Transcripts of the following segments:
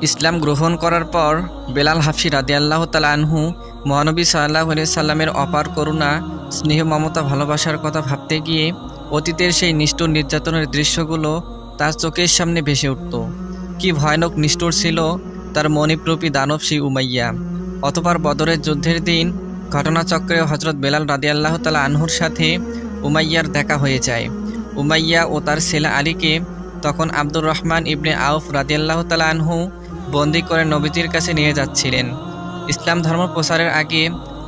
ইসলাম গ্রহণ করার পর বেলাল হাফসি রাদিয়াল্লাহু তাআলা আনহু মহানবী সাল্লাল্লাহু আলাইহি সাল্লামের অপার করুণা, স্নেহ, মমতা, ভালোবাসার কথা ভাবতে গিয়ে অতীতের সেই নিষ্ঠুর নির্যাতনের দৃশ্যগুলো তার চোখের সামনে ভেসে উঠত। কি ভয়ানক নিষ্ঠুর ছিল তার মণিপ্রূপী দানব সেই উমাইয়া। অতঃপর বদরের যুদ্ধের দিন ঘটনাচক্রে হজরত বেলাল রাদিয়াল্লাহু তাআলা আনহুর সাথে উমাইয়ার দেখা হয়ে যায়। উমাইয়া ও তার ছেলে আলীকে তখন আব্দুর রহমান ইবনে আউফ রাদিয়াল্লাহু তাআলা আনহু বন্দী করে নবীজির কাছে নিয়ে যাচ্ছিলেন। ইসলাম ধর্ম প্রচারের আগে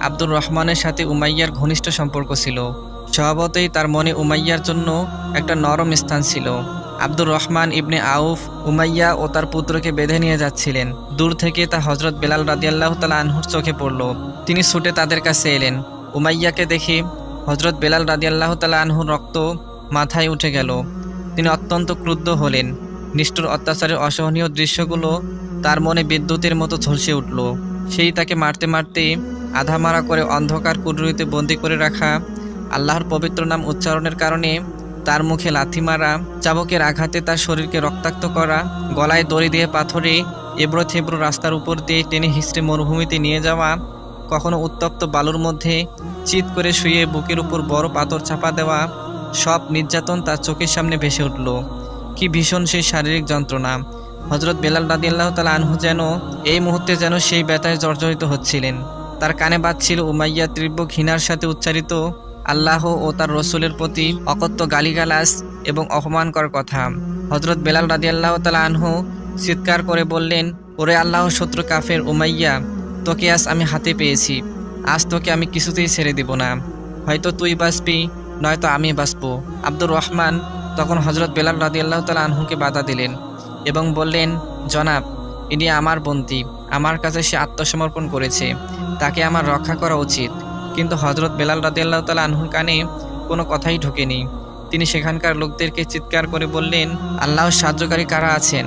আব্দুর রহমানের সাথে উমাইয়ার ঘনিষ্ঠ সম্পর্ক ছিল। স্বভাবতই তার মনে উমাইয়ার জন্য একটা নরম স্থান ছিল। আব্দুর রহমান ইবনে আউফ উমাইয়া ও তার পুত্রকে বেঁধে নিয়ে যাচ্ছিলেন। দূর থেকে তা হজরত বেলাল রাদিয়াল্লাহু তাআলা আনহুর চোখে পড়ল। তিনি ছুটে তাদের কাছে এলেন। উমাইয়াকে দেখে হজরত বেলাল রাদিয়াল্লাহু তাআলা আনহুর রক্ত মাথায় উঠে গেল। তিনি অত্যন্ত ক্রুদ্ধ হলেন। নিষ্ঠুর অত্যাচারের অসহনীয় দৃশ্যগুলো তার মনে বিদ্যুতের মতো ঝলসে উঠল। সেই তাকে মারতে মারতে আধা মারা করে অন্ধকার কুঠরিতে বন্দি করে রাখা, আল্লাহর পবিত্র নাম উচ্চারণের কারণে তার মুখে লাথি মারা, চাবকের আঘাতে তার শরীরকে রক্তাক্ত করা, গলায় দড়ি দিয়ে পাথরে এবড়ো থেবড়ো রাস্তার উপর দিয়ে টেনে হিঁচড়ে মরুভূমিতে নিয়ে যাওয়া, কখনো উত্তপ্ত বালুর মধ্যে চিৎ করে শুয়ে বুকের উপর বড় পাথর চাপা দেওয়া, সব নির্যাতন তার চোখের সামনে ভেসে উঠল। কি ভীষণ সেই শারীরিক যন্ত্রণা! হজরত বেলাল রাদিয়াল্লাহু তাআলা আনহু যেন এই মুহূর্তে যেন সেই ব্যথায় জর্জরিত হচ্ছিলেন। তার কানে বাজছিল উমাইয়া তীব্র ঘৃণার সাথে উচ্চারিত আল্লাহ ও তার রসুলের প্রতি অকথ্য গালিগালাজ এবং অপমানকর কথা। হজরত বেলাল রাদিয়াল্লাহু তাআলা আনহু চিৎকার করে বললেন, ওরে আল্লাহ শত্রু কাফের উমাইয়া, তোকে আজ আমি হাতে পেয়েছি। আজ তোকে আমি কিছুতেই ছেড়ে দিব না। হয়তো তুই বাঁচবি, নয়তো আমি বাঁচব। আব্দুর রহমান তখন হজরত বেলাল রাদিয়াল্লাহু তাআলা আনহুকে বাধা দিলেন এবং বললেন, জনাব, ইনি আমার বন্দী, আমার কাছে সে আত্মসমর্পণ করেছে, তাকে আমার রক্ষা করা উচিত। কিন্তু হজরত বেলাল রাদিয়াল্লাহু তাআলা আনহুর কানে কোনো কথাই ঢোকেনি। তিনি সেখানকার লোকদেরকে চিৎকার করে বললেন, আল্লাহর সাহায্যকারী কারা আছেন?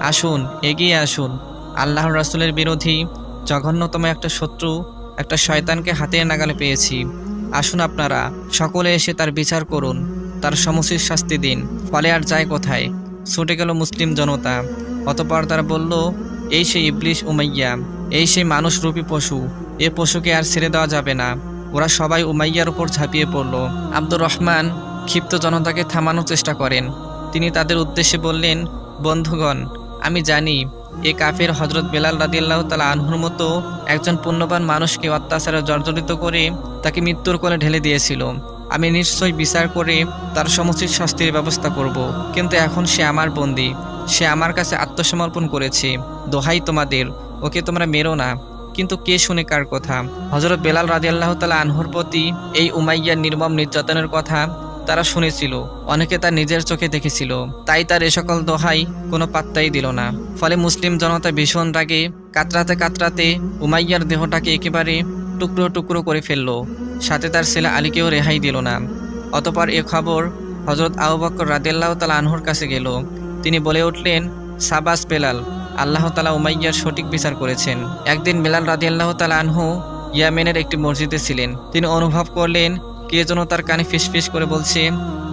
আসুন, এগিয়ে আসুন। আল্লাহর রাসূলের বিরোধী জঘন্যতম একটা শত্রু, একটা শয়তানকে হাতের নাগালে পেয়েছি। আসুন আপনারা সকলে এসে তার বিচার করুন, তার সমুচিত শাস্তি দিন। ফলে আর যায় কোথায়? ছুটে গেল মুসলিম জনতা। অতঃপর তারা বলল, এই সেই ইবলিস উমাইয়া, এই সেই মানুষরূপী পশু, এ পশুকে আর ছেড়ে দেওয়া যাবে না। ওরা সবাই উমাইয়ার উপর ঝাঁপিয়ে পড়ল। আব্দুর রহমান ক্ষিপ্ত জনতাকে থামানোর চেষ্টা করেন। তিনি তাদের উদ্দেশ্যে বললেন, বন্ধুগণ, আমি জানি এ কাফের হজরত বেলাল রাদিয়াল্লাহু তাআলা আনহুর মতো একজন পুণ্যবান মানুষকে অত্যাচারে জর্জরিত করে তাকে মৃত্যুর কোলে ঢেলে দিয়েছিল। আমি নিশ্চয়ই বিচার করে তার সমুচিত শাস্তির ব্যবস্থা করব। কিন্তু এখন সে আমার বন্দী, সে আমার কাছে আত্মসমর্পণ করেছে। দোহাই তোমাদের, ওকে তোমরা মেরো না। কিন্তু কে শুনে কার কথা? হযরত বেলাল রাদিয়াল্লাহু তাআলা আনহুর প্রতি এই উমাইয়ার নির্মম নির্যাতনের কথা তারা শুনেছিল, অনেকে তার নিজের চোখে দেখেছিল। তাই তার এ সকল দোহাই কোনো পাত্তাই দিল না। ফলে মুসলিম জনতা ভীষণ রাগে কাতরাতে কাতরাতে উমাইয়ার দেহটাকে একেবারে টুকরো টুকরো করে ফেলল। সাথে তার ছেলে আলীকেও রেহাই দিল না। অতঃপর এ খবর হযরত আবু বকর রাদিয়াল্লাহু তাআলা আনহুর কাছে গেল। তিনি বলে উঠলেন, সাবাস বেলাল, আল্লাহ তাআলা উমাইয়ার সঠিক বিচার করেছেন। একদিন বেলাল রাদিয়াল্লাহু তাআলা আনহু ইয়ামেনের একটি মসজিদে ছিলেন। তিনি অনুভব করলেন কে যেন তার কানে ফিসফিস করে বলছে,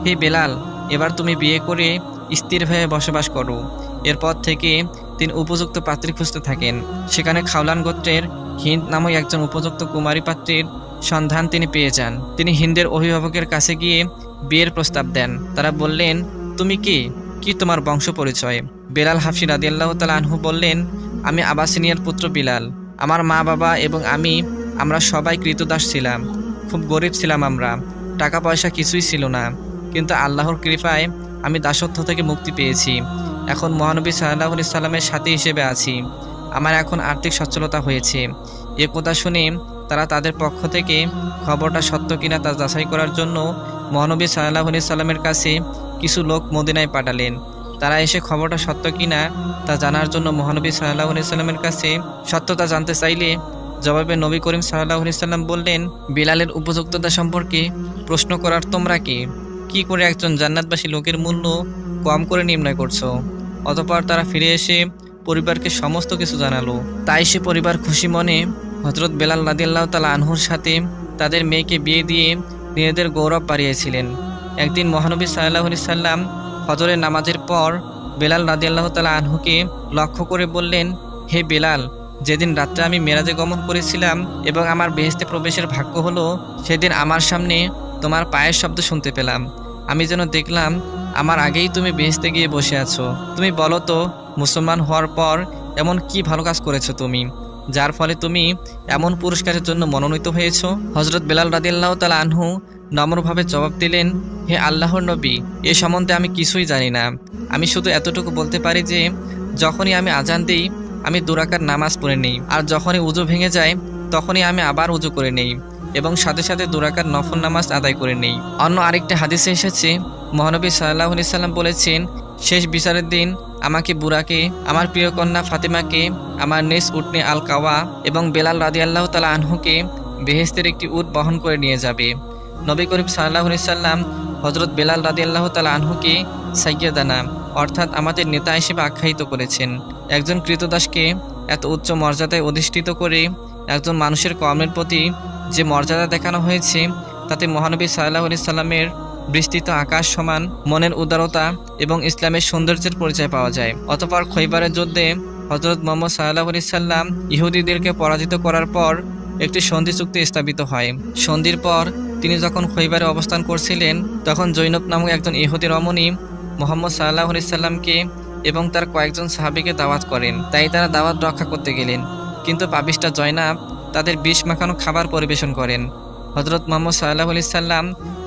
হে বেলাল, এবার তুমি বিয়ে করে স্থিরভাবে বসবাস করো। এরপর থেকে তিনি উপযুক্ত পাত্রী খুঁজতে থাকেন। সেখানে খাওলান গোত্রের হিন্দ নামক একজন উপযুক্ত কুমারী পাত্রীর সন্ধান তিনি পেয়ে যান। তিনি হিন্দের অভিভাবকের কাছে গিয়ে বিয়ের প্রস্তাব দেন। তারা বললেন, তুমি কে? কি তোমার বংশ পরিচয়? বেলাল হাফসি রাদিয়াল্লাহু তাআলা আনহু বললেন, আমি আবাসিনিয়ার পুত্র বিলাল। আমার মা বাবা এবং আমরা সবাই কৃতদাস ছিলাম। খুব গরিব ছিলাম আমরা, টাকা পয়সা কিছুই ছিল না। কিন্তু আল্লাহর কৃপায় আমি দাসত্ব থেকে মুক্তি পেয়েছি। এখন মহানবী সাল্লাল্লাহু আলাইহি সাল্লামের সাথী হিসেবে আছি। আমার এখন আর্থিক সচ্ছলতা হয়েছে। এ কথা শুনে তারা তাদের পক্ষ থেকে খবরটা সত্য কিনা তা যাচাই করার জন্য মহানবী সাল্লাল্লাহু আলাইহি সাল্লামের কাছে কিছু লোক মদিনায় পাঠালেন। তারা এসে খবরটা সত্য কিনা তা জানার জন্য মহানবী সাল্লাল্লাহু আলাইহি সাল্লামের কাছে সত্যতা জানতে চাইলে জবাবে নবী করিম সাল্লাল্লাহু আলাইহি সাল্লাম বললেন, বিলালের উপযুক্ততা সম্পর্কে প্রশ্ন করার তোমরা কে? কি করে একজন জান্নাতবাসী লোকের মূল্য কম করে নির্ণয় করছো? অতঃপর তারা ফিরে এসে পরিবারকে সমস্ত কিছু জানালো। তাই সে পরিবার খুশি মনে হযরত বেলাল রাদিয়াল্লাহু তাআলা আনহুর সাথে তাদের মেয়েকে বিয়ে দিয়ে নিজেদের গৌরব বাড়িয়েছিলেন। একদিন মহানবী সাল্লাল্লাহু আলাইহি সাল্লাম ফজরের নামাজের পর বেলাল রাদিয়াল্লাহু তাআলা আনহুকে লক্ষ্য করে বললেন, হে বেলাল, যেদিন রাত্রে আমি মেরাজে গমন করেছিলাম এবং আমার বেহেশতে প্রবেশের ভাগ্য হলো, সেদিন আমার সামনে তোমার পায়ের শব্দ শুনতে পেলাম। আমি যেন দেখলাম আমার আগেই তুমি বেহেশতে গিয়ে বসে আছো। তুমি বলো তো, মুসলমান হওয়ার পর এমন কি ভালো কাজ করেছো তুমি, যার ফলে তুমি এমন পুরস্কারের জন্য মনোনীত হয়েছো? হযরত বেলাল রাদিয়াল্লাহু তাআলা আনহু নম্রভাবে জবাব দিলেন, হে আল্লাহর নবী, এ সম্বন্ধে আমি কিছুই জানি না। আমি শুধু এতটুকু বলতে পারি যে যখনই আমি আজান দিই আমি 2 রাকাত নামাজ পড়ে নেই, আর যখনই উযু ভেঙে যায় তখনই আমি আবার উযু করে নেই এবং সাথে সাথে 2 রাকাত নফল নামাজ আদায় করে নেই। অন্য আরেকটা হাদিসে এসেছে, মহানবী সাল্লাল্লাহু আলাইহি সাল্লাম বলেছেন, শেষ বিচারের দিন আমাকে বুরাকে, আমার প্রিয় কন্যা ফাতেমাকে, আমার নিজ উটনে আল কাওয়া এবং বেলাল রাদিয়াল্লাহু তাআলা আনহুকে বেহেশতের একটি উট বহন করে নিয়ে যাবে। নবী করিম সাল্লাল্লাহু আলাইহি সাল্লাম হযরত বেলাল রাদিয়াল্লাহু তাআলা আনহুকে সাইয়্যিদানা অর্থাৎ আমাদের নেতা হিসেবে আখ্যায়িত করেছেন। একজন কৃতদাসকে এত উচ্চ মর্যাদায় অধিষ্ঠিত করে একজন মানুষের কর্মের প্রতি যে মর্যাদা দেখানো হয়েছে, তাতে মহানবী সাল্লাল্লাহু আলাইহি সাল্লামের বিস্তৃত আকাশ সমান মনের উদারতা এবং ইসলামের সৌন্দর্যের পরিচয় পাওয়া যায়। অতঃপর খৈবারের যুদ্ধে হযরত মুহাম্মদ সাল্লাল্লাহু আলাইহি সাল্লাম ইহুদিদেরকে পরাজিত করার পর একটি সন্ধি চুক্তি স্থাপিত হয়। সন্ধির পর তিনি যখন খৈবারে অবস্থান করছিলেন, তখন জৈনব নামক একজন ইহুদি রমণী মুহাম্মদ সাল্লাল্লাহু আলাইহি সাল্লামকে এবং তার কয়েকজন সাহাবীকে দাওয়াত করেন। তাই তারা দাওয়াত রক্ষা করতে গেলেন, কিন্তু পাপিষ্টা জয়নাব তাদের বিষ মাখানো খাবার পরিবেশন করেন। হযরত মুহাম্মদ সাল্লাল্লাহু আলাইহি সাল্লাম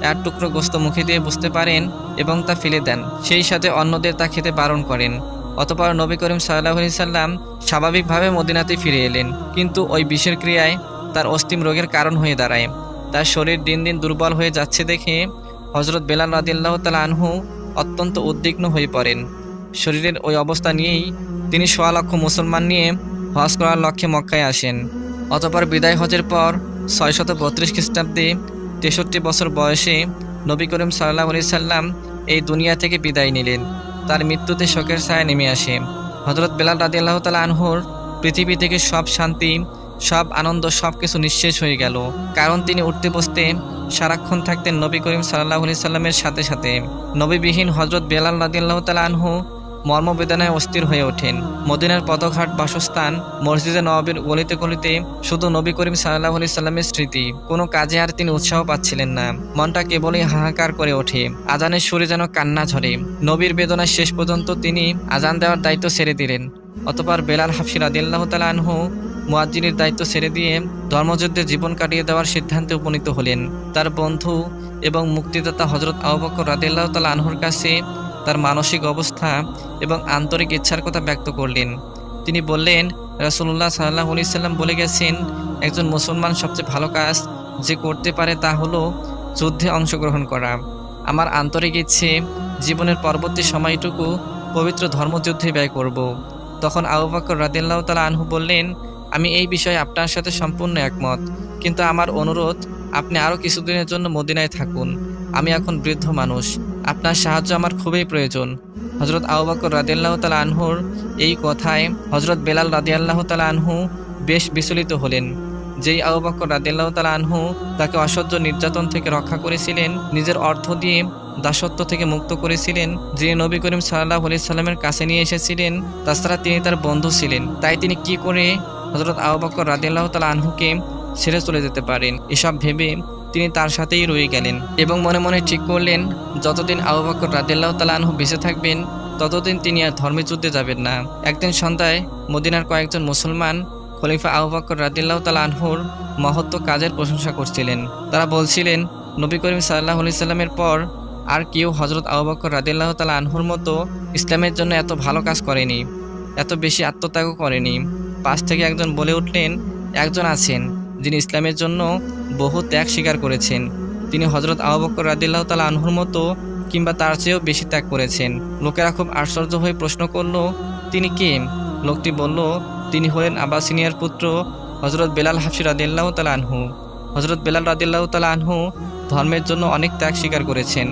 এক টুকরো গোশত মুখে দিয়ে বুঝতে পারেন এবং তা ফেলে দেন। সেই সাথে অন্যদের তা খেতে বারণ করেন। অতঃপর নবী করিম সাল্লাল্লাহু আলাইহি সাল্লাম স্বাভাবিকভাবে মদিনাতে ফিরে এলেন, কিন্তু ওই বিষের ক্রিয়ায় তার অস্তিম রোগের কারণ হয়ে দাঁড়ায়। তার শরীর দিন দিন দুর্বল হয়ে যাচ্ছে দেখে হযরত বেলাল রাদিয়াল্লাহু তাআলা আনহু অত্যন্ত উদ্বিগ্ন হয়ে পড়েন। শরীরের ওই অবস্থা নিয়েই তিনি ১০০ লক্ষ মুসলমান নিয়ে হজ করার লক্ষ্যে মক্কায় আসেন। অতঃপর বিদায় হজের পর ৬৩২ খ্রিস্টাব্দে ৬৩ বছর বয়সে নবী করিম সাল্লাল্লাহু আলাইহি সাল্লাম এই দুনিয়া থেকে বিদায় নিলেন। তার মৃত্যুতে শোকের ছায়া নেমে আসে। হযরত বেলাল রাদিয়াল্লাহু তাআলা আনহুর পৃথিবী থেকে সব শান্তি, সব আনন্দ, সব কিছু নিঃশেষ হয়ে গেল, কারণ তিনি উঠতে বসতে সারাক্ষণ থাকতেন নবী করিম সাল্লাল্লাহু আলাইহি সাল্লামের সাথে সাথে। নবীবিহীন হযরত বেলাল রাদিয়াল্লাহু তাআলা আনহু মর্মবেদনায় অস্থির হয়ে ওঠেন। মদিনার পদঘাট, বাসস্থান, মসজিদে নববীর গলিতে গলিতে শুধু নবী করিম সাল্লাল্লাহু আলাইহি সাল্লামের স্মৃতি। কোনো কাজে আর তিনি উৎসাহ পাচ্ছিলেন না। মনটা কেবলই হাহাকার করে ওঠে। আজানের সুরে যেন কান্না ঝরে। নবীর বেদনায় শেষ পর্যন্ত তিনি আজান দেওয়ার দায়িত্ব ছেড়ে দিলেন। অতঃপর বেলাল হাবশী রাদিয়াল্লাহু তাআলা আনহু মুয়াজ্জিনের দায়িত্ব ছেড়ে দিয়ে ধর্মযুদ্ধে জীবন কাটিয়ে দেওয়ার সিদ্ধান্তে উপনীত হলেন। তার বন্ধু এবং মুক্তিদাতা হযরত আবু বকর রাদিয়াল্লাহু তাআলা আনহুর কাছে তার মানসিক অবস্থা এবং আন্তরিক ইচ্ছার কথা ব্যক্ত করলেন। তিনি বললেন, রাসূলুল্লাহ সাল্লাল্লাহু আলাইহি সাল্লাম বলে গেছেন, একজন মুসলমান সবচেয়ে ভালো কাজ যে করতে পারে তা হলো যুদ্ধে অংশগ্রহণ করা। আমার আন্তরিক ইচ্ছে জীবনের পরবর্তী সময়টুকু পবিত্র ধর্মযুদ্ধে ব্যয় করব। তখন আবু বকর রাদিয়াল্লাহু তাআলা আনহু বললেন, আমি এই বিষয়ে আপনার সাথে সম্পূর্ণ একমত, কিন্তু আমার অনুরোধ, আপনি আরও কিছুদিনের জন্য মদিনায় থাকুন। আমি এখন বৃদ্ধ মানুষ, আপনার সাহায্য আমার খুবই প্রয়োজন। হযরত আবু বকর রাদিয়াল্লাহু তাআলা আনহুর এই কথায় হযরত বেলাল রাদিয়াল্লাহু তাআলা আনহু বেশ বিচলিত হলেন। যেই আবু বকর রাদিয়াল্লাহু তাআলা আনহু তাকে অসহ্য নির্যাতন থেকে রক্ষা করেছিলেন, নিজের অর্থ দিয়ে দাসত্ব থেকে মুক্ত করেছিলেন, যিনি নবী করিম সাল্লাল্লাহু আলাইহি সাল্লামের কাছে নিয়ে এসেছিলেন, তাছাড়া তিনি তার বন্ধু ছিলেন, তাই তিনি কি করে হযরত আবু বকর রাদিয়াল্লাহু তাআলা আনহুকে ছেড়ে চলে যেতে পারেন? এসব ভেবে তিনি তার সাথেই রয়ে গেলেন এবং মনে মনে ঠিক করলেন, যতদিন আবু বকর রাদিয়াল্লাহু তাআলা আনহু বেঁচে থাকবেন ততদিন তিনি আর ধর্মের যুদ্ধে যাবেন না। একদিন সন্ধ্যায় মদিনার কয়েকজন মুসলমান খলিফা আবু বকর রাদিয়াল্লাহু তাআলা আনহুর মহত্ব কাজের প্রশংসা করছিলেন। তারা বলছিলেন, নবী করিম সাল্লাল্লাহু আলাইহি সাল্লামের পর আর কেউ হযরত আবু বকর রাদিয়াল্লাহু তাআলা আনহুর মতো ইসলামের জন্য এত ভালো কাজ করেনি, এত বেশি আত্মত্যাগও করেনি। পাশ থেকে একজন বলে উঠলেন, একজন আছেন যিনি ইসলামের জন্য বহু ত্যাগ স্বীকার করেছেন। তিনি হযরত আবু বকর রাদিয়াল্লাহু তাআলা আনহুর মতো কিংবা তার চেয়েও বেশি ত্যাগ করেছেন। লোকেরা খুব আশ্চর্য হয়ে প্রশ্ন করল, তিনি কে? লোকটি বলল, তিনি হলেন আব্বাসিনিয়ার পুত্র হযরত বেলাল হাবশী রাদিয়াল্লাহু তাআলা আনহু। হযরত বেলাল রাদিয়াল্লাহু তাআলা আনহু ধর্মের জন্য অনেক ত্যাগ স্বীকার করেছেন।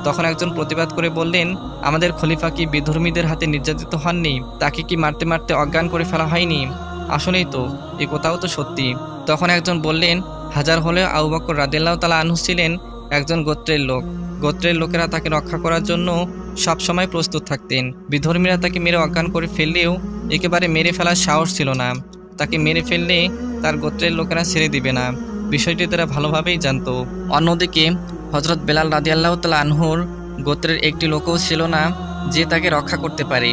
তখন একজন প্রতিবাদ করে বললেন, আমাদের খলিফা কি বিধর্মীদের হাতে নির্যাতিত হননি? তাকে কি মারতে মারতে অজ্ঞান করে ফেলা হয়নি? আসলেই তো, এ কথাও তো সত্যি। তখন একজন বললেন, হাজার হলেও আবু বকর রাদিয়াল্লাহু তাআলা আনহু ছিলেন একজন গোত্রের লোক, গোত্রের লোকেরা তাকে রক্ষা করার জন্য সবসময় প্রস্তুত থাকতেন। বিধর্মীরা তাকে মেরে অজ্ঞান করে ফেললেও একেবারে মেরে ফেলার সাহস ছিল না। তাকে মেরে ফেললে তার গোত্রের লোকেরা ছেড়ে দিবে না, বিষয়টি তারা ভালোভাবেই জানত। অন্যদিকে হজরত বেলাল রাদিয়াল্লাহু তাআলা আনহুর গোত্রের একটি লোকও ছিল না যে তাকে রক্ষা করতে পারে।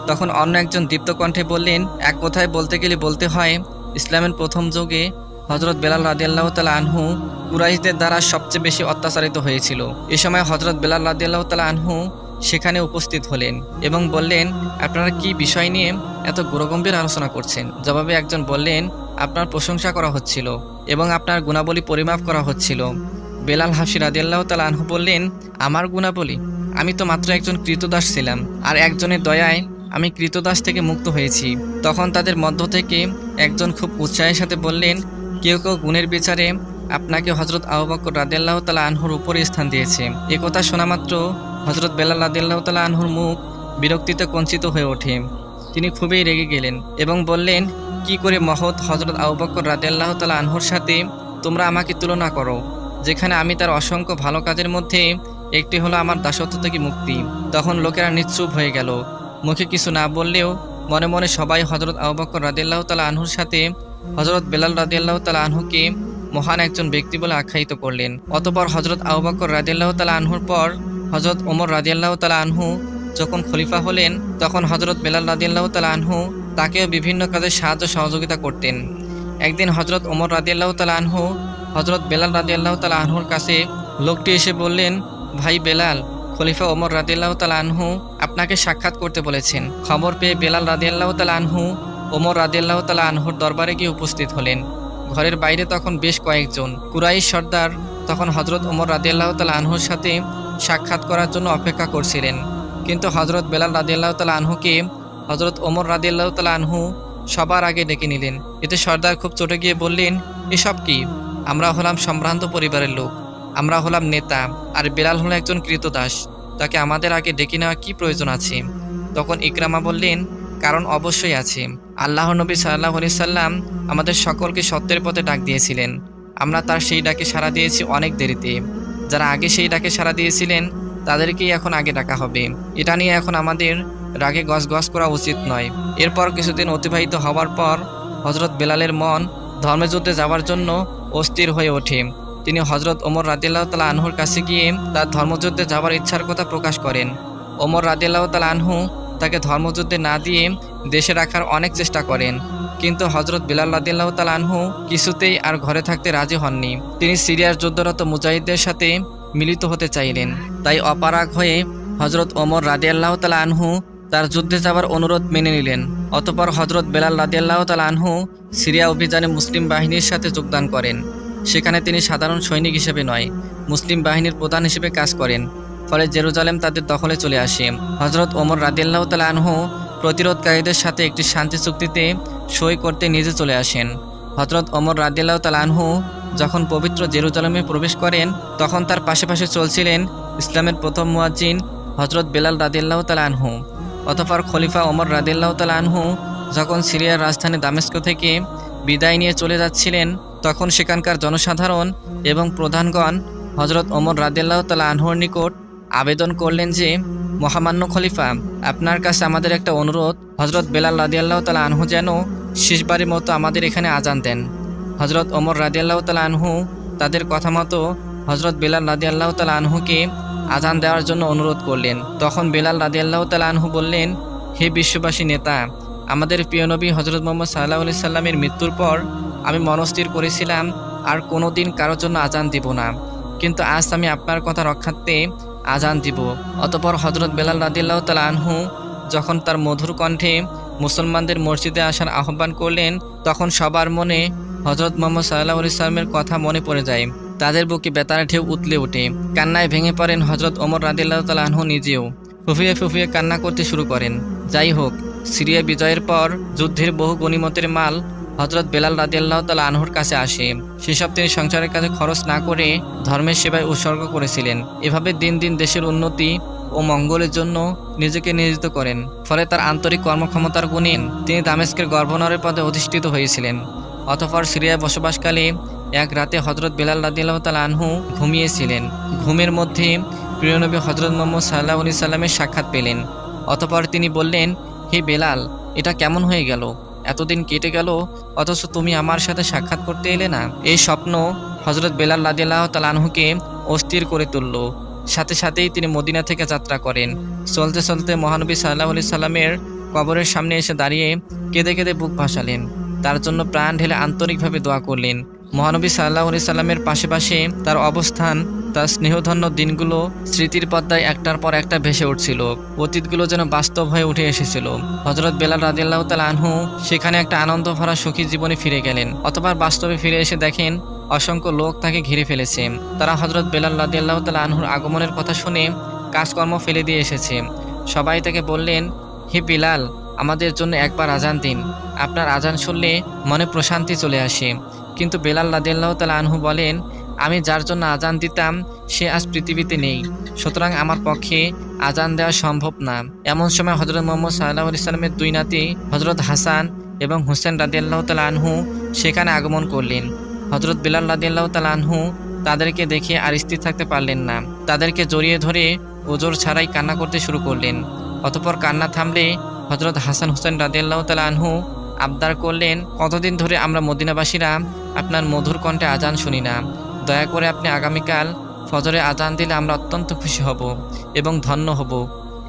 তখন অন্য একজন দীপ্ত কণ্ঠে বললেন, এক কথায় বলতে গেলে বলতে হয়, ইসলামের প্রথম যুগে হজরত বেলাল রাদিয়াল্লাহু তাআলা আনহু কুরাইশদের দ্বারা সবচেয়ে বেশি অত্যাচারিত হয়েছিল। এ সময় হজরত বেলাল রাদিয়াল্লাহু তাআলা আনহু সেখানে উপস্থিত হলেন এবং বললেন, আপনারা কি বিষয় নিয়ে এত গুরুগম্ভীর আলোচনা করছেন? জবাবে একজন বললেন, আপনার প্রশংসা করা হচ্ছিল এবং আপনার গুণাবলী পরিমাপ করা হচ্ছিল। বেলাল হাফসি রাদিয়াল্লাহু তাআলা আনহু বললেন, আমার গুণাবলী? আমি তো মাত্র একজন কৃতদাস ছিলাম, আর একজনের দয়ায় আমি কৃতদাস থেকে মুক্ত হয়েছি। তখন তাদের মধ্য থেকে একজন খুব উৎসাহের সাথে বললেন, কেউ কেউ গুণের বিচারে আপনাকে হজরত আবু বকর রাদিয়াল্লাহু তাআলা আনহুর উপরে স্থান দিয়েছে। এ কথা শোনা মাত্র হজরত বেলাল রাদিয়াল্লাহু তাআলা আনহুর মুখ বিরক্তিতে কঞ্চিত হয়ে ওঠে। তিনি খুবই রেগে গেলেন এবং বললেন, কি করে মহৎ হজরত আবু বকর রাদিয়াল্লাহু তাআলা আনহুর সাথে তোমরা আমাকে তুলনা করো, যেখানে আমি তার অসংখ্য ভালো কাজের মধ্যে একটি হলো আমার দাসত্ব থেকে মুক্তি। তখন লোকেরা নিশ্চুপ হয়ে গেল। মুখে কিছু না বললেও মনে মনে সবাই হজরত আবু বকর রাদিয়াল্লাহু তাআলা আনহুর সাথে হজরত বেলাল রাদিয়াল্লাহু তাআলা আনহুকে মহান একজন ব্যক্তি বলে আখ্যায়িত করলেন। অতঃপর হজরত আবু বকর রাদিয়াল্লাহু তাআলা আনহুর পর হজরত ওমর রাদিয়াল্লাহু তাআলা আনহু যখন খলিফা হলেন, তখন হজরত বেলাল রাদিয়াল্লাহু তাআলা আনহু তাকেও বিভিন্ন কাজে সাহায্য সহযোগিতা করতেন। একদিন হজরত ওমর রাদিয়াল্লাহু তাআলা আনহু হজরত বেলাল রাদিয়াল্লাহু তাআলা আনহুর কাছে লোকটি এসে বললেন, ভাই বেলাল, খলিফা ওমর রাদিয়াল্লাহু তাআলা আনহু আপনাকে সাক্ষাৎ করতে বলেছেন। খবর পেয়ে বেলাল রাদিয়াল্লাহু তাআলা আনহু ওমর রাদিয়াল্লাহু তাআলা আনহুর দরবারে গিয়ে উপস্থিত হলেন। ঘরের বাইরে তখন বেশ কয়েকজন কুরাইশ সর্দার তখন হজরত ওমর রাদিয়াল্লাহু তাআলা আনহুর সাথে সাক্ষাৎ করার জন্য অপেক্ষা করছিলেন। কিন্তু হজরত বেলাল রাদিয়াল্লাহু তাআলা আনহুকে হজরত ওমর রাদিয়াল্লাহু তাআলা আনহু সবার আগে ডেকে নিলেন। এতে সর্দার খুব চটে গিয়ে বললেন, এসব কি? আমরা হলাম সম্ভ্রান্ত পরিবারের লোক, আমরা হলাম নেতা, আর বেলাল হলো একজন কৃতদাস, তাকে আমাদের আগে ডেকে নেওয়া কি প্রয়োজন আছে? তখন ইকরামা বললেন, কারণ অবশ্যই আছে। আল্লাহর নবী সাল্লাল্লাহু আলাইহি সাল্লাম আমাদের সকলকে সত্যের পথে ডাক দিয়েছিলেন। আমরা তার সেই ডাকে সাড়া দিয়েছি অনেক দেরিতে। যারা আগে সেই ডাকে সাড়া দিয়েছিলেন তাদেরকেই এখন আগে ডাকা হবে। এটা নিয়ে এখন আমাদের রাগে গজগজ করা উচিত নয়। এরপর কিছুদিন অতিবাহিত হওয়ার পর হজরত বেলালের মন ধর্মযুদ্ধে যাওয়ার জন্য অস্থির হয়ে ওঠে। তিনি হজরত ওমর রাদিয়াল্লাহু তাআলা আনহুর কাছে গিয়ে তার ধর্মযুদ্ধে যাওয়ার ইচ্ছার কথা প্রকাশ করেন। ওমর রাদিয়াল্লাহু তাআলা আনহু তাকে ধর্মযুদ্ধে না দিয়ে দেশে রাখার অনেক চেষ্টা করেন, কিন্তু হজরত বেলাল রাদিয়াল্লাহু তাআলা আনহু কিছুতেই আর ঘরে থাকতে রাজি হননি। তিনি সিরিয়ার যুদ্ধরত মুজাহিদদের সাথে মিলিত হতে চাইলেন। তাই অপারগ হয়ে হজরত ওমর রাদিয়াল্লাহু তাআলা আনহু তার যুদ্ধে যাওয়ার অনুরোধ মেনে নিলেন। অতঃপর হজরত বেলাল রাদিয়াল্লাহু তাআলা আনহু সিরিয়া অভিযানে মুসলিম বাহিনীর সাথে যোগদান করেন। সেখানে তিনি সাধারণ সৈনিক হিসেবে নয়, মুসলিম বাহিনীর প্রধান হিসেবে কাজ করেন। ফলে জেরুজালেম তাদের দখলে চলে আসে। হজরত ওমর রাদিয়াল্লাহু তাআলা আনহু প্রতিরোধকারীদের সাথে একটি শান্তি চুক্তিতে সই করতে নিজে চলে আসেন। হজরত ওমর রাদিয়াল্লাহু তাআলা আনহু যখন পবিত্র জেরুজালেমে প্রবেশ করেন, তখন তার পাশে পাশে চলছিলেন ইসলামের প্রথম মুয়াজ্জিন হজরত বেলাল রাদিয়াল্লাহু তাআলা আনহু। অতঃপর খলিফা ওমর রাদিয়াল্লাহু তাআলা আনহু যখন সিরিয়ার রাজধানী দামেস্ক থেকে বিদায় নিয়ে চলে যাচ্ছিলেন, তখন সেখানকার জনসাধারণ এবং প্রধানগণ হজরত ওমর রাদিয়াল্লাহু তাআলা আনহুর নিকট আবেদন করলেন যে, মহামান্য খলিফা, আপনার কাছে আমাদের একটা অনুরোধ, হজরত বেলাল রাদিয়াল্লাহু তাআলা আনহু যেন শেষবারের মতো আমাদের এখানে আজান দেন। হজরত ওমর রাদিয়াল্লাহু তাআলা আনহু তাদের কথা মতো হজরত বেলাল রাদিয়াল্লাহু তাআলা আনহুকে আজান দেওয়ার জন্য অনুরোধ করলেন। তখন বেলাল রাদিয়াল্লাহু তাআলা আনহু বললেন, হে বিশ্ববাসী নেতা, আমাদের প্রিয় নবী হজরত মুহাম্মদ সাল্লাল্লাহু আলাইহি সাল্লামের মৃত্যুর পর আমি মনস্থির করেছিলাম আর কোনো দিন কারোর জন্য আজান দিব না, কিন্তু আজ আমি আপনার কথা রক্ষার্থে আজান দিব। অতঃপর হজরত বেলাল রাদিয়াল্লাহু তাআলা আনহু যখন তার মধুর কণ্ঠে মুসলমানদের মসজিদে আসার আহ্বান করলেন, তখন সবার মনে হজরত মুহাম্মদ সাল্লাল্লাহু আলাইহি সাল্লামের কথা মনে পড়ে যায়। তাদের বুকে বেতারে ঢেউ উতলে ওঠে। কান্নায় ভেঙে পড়েন হজরত ওমর রাদিয়াল্লাহু তাআলা আনহু নিজেও। ফুফিয়ে ফুফিয়ে কান্না করতে শুরু করেন। যাই হোক, সিরিয়া বিজয়ের পর যুদ্ধের বহু গনিমতের মাল হজরত বেলাল রাদিয়াল্লাহু তাআলা আনহুর কাছে আসে। সেসব তিনি সংসারের কাছে খরচ না করে ধর্মের সেবায় উৎসর্গ করেছিলেন। এভাবে দিন দিন দেশের উন্নতি ও মঙ্গলের জন্য নিজেকে নিয়োজিত করেন। ফলে তার আন্তরিক কর্মক্ষমতার গুণে তিনি দামেস্কের গভর্নরের পদে অধিষ্ঠিত হয়েছিলেন। অতঃপর সিরিয়ায় বসবাসকালে এক রাতে হজরত বেলাল রাদিয়াল্লাহু তাআলা আনহু ঘুমিয়েছিলেন। ঘুমের মধ্যে প্রিয় নবী হজরত মুহাম্মদ সাল্লাল্লাহু আলাইহি সাল্লামের সাক্ষাৎ পেলেন। অতঃপর তিনি বললেন, হে বেলাল, এটা কেমন হয়ে গেল? এতদিন কেটে গেল, অথচ তুমি আমার সাথে সাক্ষাৎ করতে এলে না। এই স্বপ্ন হজরত বেলাল রাদিয়াল্লাহু তাআলা আনহুকে অস্থির করে তুলল। সাথে সাথেই তিনি মদিনা থেকে যাত্রা করেন। চলতে চলতে মহানবী সাল্লাল্লাহু আলাইহি সাল্লামের কবরের সামনে এসে দাঁড়িয়ে কেঁদে কেঁদে বুক ভাসালেন। তার জন্য প্রাণ ঢেলে আন্তরিকভাবে দোয়া করলেন। মহানবী সাল্লাল্লাহু আলাইহি সাল্লামের পাশে পাশে তার অবস্থান, তার স্নেহধন্য দিনগুলো স্মৃতির পর্দায় একটার পর একটা ভেসে উঠছিল। অতীতগুলো যেন বাস্তব হয়ে উঠে এসেছিল। হযরত বেলাল রাদিয়াল্লাহু তাআলা আনহু সেখানে একটা আনন্দ ভরা সুখী জীবনে ফিরে গেলেন। অতঃপর বাস্তবে ফিরে এসে দেখেন অসংখ্য লোক তাকে ঘিরে ফেলেছে। তারা হযরত বেলাল রাদিয়াল্লাহু তাআলা আনহুর আগমনের কথা শুনে কাজকর্ম ফেলে দিয়ে এসেছে। সবাই তাকে বললেন, হে বেলাল, আমাদের জন্য একবার আজান দিন। আপনার আজান শুনলে মনে প্রশান্তি চলে আসে। কিন্তু বেলাল রাদিয়াল্লাহু তাআলা আনহু বলেন, আমি যার জন্য আজান দিতাম সে আজ পৃথিবীতে নেই, সুতরাং আমার পক্ষে আজান দেওয়া সম্ভব না। এমন সময় হযরত মুহাম্মদ সাল্লাল্লাহু আলাইহি সাল্লামের দুই নাতি হযরত হাসান এবং হুসেন রাদিয়াল্লাহু তাআলা আনহু সেখানে আগমন করলেন। হযরত বেলাল রাদিয়াল্লাহু তাআলা আনহু তাদেরকে দেখে আর স্থির থাকতে পারলেন না। তাদেরকে জড়িয়ে ধরে ওজর ছাড়াই কান্না করতে শুরু করলেন। অতঃপর কান্না থামলে হযরত হাসান হুসেন রাদিয়াল্লাহু তাআলা আনহু আবদার করলেন, কতদিন ধরে আমরা মদিনাবাসীরা আপনার মধুর কণ্ঠে আজান শুনি না। দয়া করে আপনি আগামীকাল ফজরে আজান দিলে আমরা অত্যন্ত খুশি হব এবং ধন্য হব।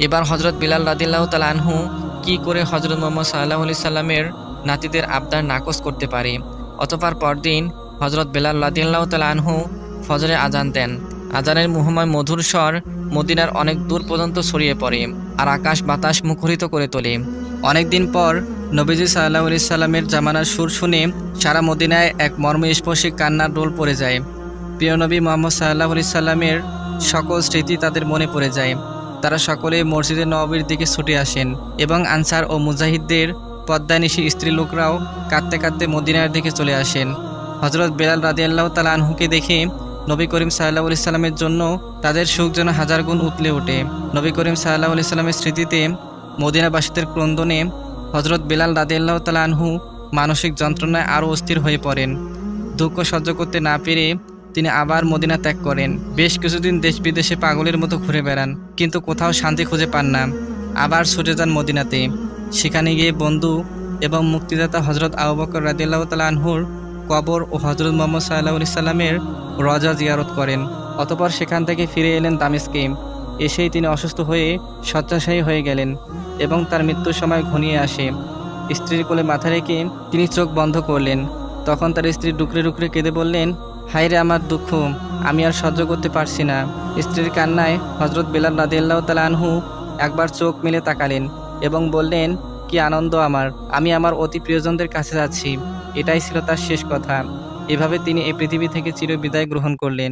এবার হযরত বেলাল রাদিয়াল্লাহু তাআলা আনহু কি করে হযরত মুহাম্মদ সাল্লাল্লাহু আলাইহি সাল্লামের নাতিদের আবদার নাকচ করতে পারে। অতঃপর পরদিন হযরত বেলাল রাদিয়াল্লাহু তাআলা আনহু ফজরে আজান দেন। আজানের মুহময় মধুর স্বর মদিনার অনেক দূর পর্যন্ত ছড়িয়ে পড়ে আর আকাশ বাতাস মুখরিত করে তোলে। অনেকদিন পর নবীজি সাল্লাল্লাহু আলাইহি সাল্লামের জামানার সুর শুনে সারা মদিনায় এক মর্মস্পর্শী কান্নার রোল পড়ে যায়। প্রিয় নবী মুহাম্মদ সাল্লাল্লাহু আলাইহি সাল্লামের সকল স্মৃতি তাদের মনে পড়ে যায়। তারা সকলে মসজিদে নববীর দিকে ছুটে আসেন এবং আনসার ও মুজাহিদদের পদ্মানিশী স্ত্রী লোকরাও কাঁদতে কাঁদতে মদিনার দিকে চলে আসেন। হযরত বেলাল রাদিয়াল্লাহু তাআলা আনহুকে দেখে নবী করিম সাল্লাল্লাহু আলাইহি সাল্লামের জন্য তাদের সুখ যেন হাজার গুণ উতলে ওঠে। নবী করিম সাল্লাল্লাহু আলাইহি সাল্লামের স্মৃতিতে মদিনাবাসীদের ক্রন্দনে হযরত বেলাল রাদিয়াল্লাহু তাআলা আনহু মানসিক যন্ত্রণায় আরও অস্থির হয়ে পড়েন। দুঃখ সহ্য করতে না পেরে তিনি আবার মদিনা ত্যাগ করেন। বেশ কিছুদিন দেশ বিদেশে পাগলের মতো ঘুরে বেড়ান, কিন্তু কোথাও শান্তি খুঁজে পান না। আবার ছুটে যান মদিনাতে। সেখানে গিয়ে বন্ধু এবং মুক্তিদাতা হযরত আবু বকর রাদিয়াল্লাহু তাআলা আনহুর কবর ও হযরত মুহাম্মদ সাল্লাল্লাহু আলাইহি সাল্লামের রওজা জিয়ারত করেন। অতঃপর সেখান থেকে ফিরে এলেন দামেস্কে। এসেই তিনি অসুস্থ হয়ে শয্যাশায়ী হয়ে গেলেন এবং তার মৃত্যুর সময় ঘনিয়ে আসে। স্ত্রীর কোলে মাথা রেখে তিনি চোখ বন্ধ করলেন। তখন তার স্ত্রী ডুকরে ডুকরে কেঁদে বললেন, হায় রে আমার দুঃখ, আমি আর সহ্য করতে পারছি না। স্ত্রীর কান্নায় হযরত বেলাল রাদিয়াল্লাহু তাআলা আনহু একবার চোখ মেলে তাকালেন এবং বললেন, কি আনন্দ আমার, আমি আমার অতি প্রিয়জনদের কাছে যাচ্ছি। এটাই ছিল তার শেষ কথা। এভাবে তিনি এই পৃথিবী থেকে চিরবিদায় গ্রহণ করলেন।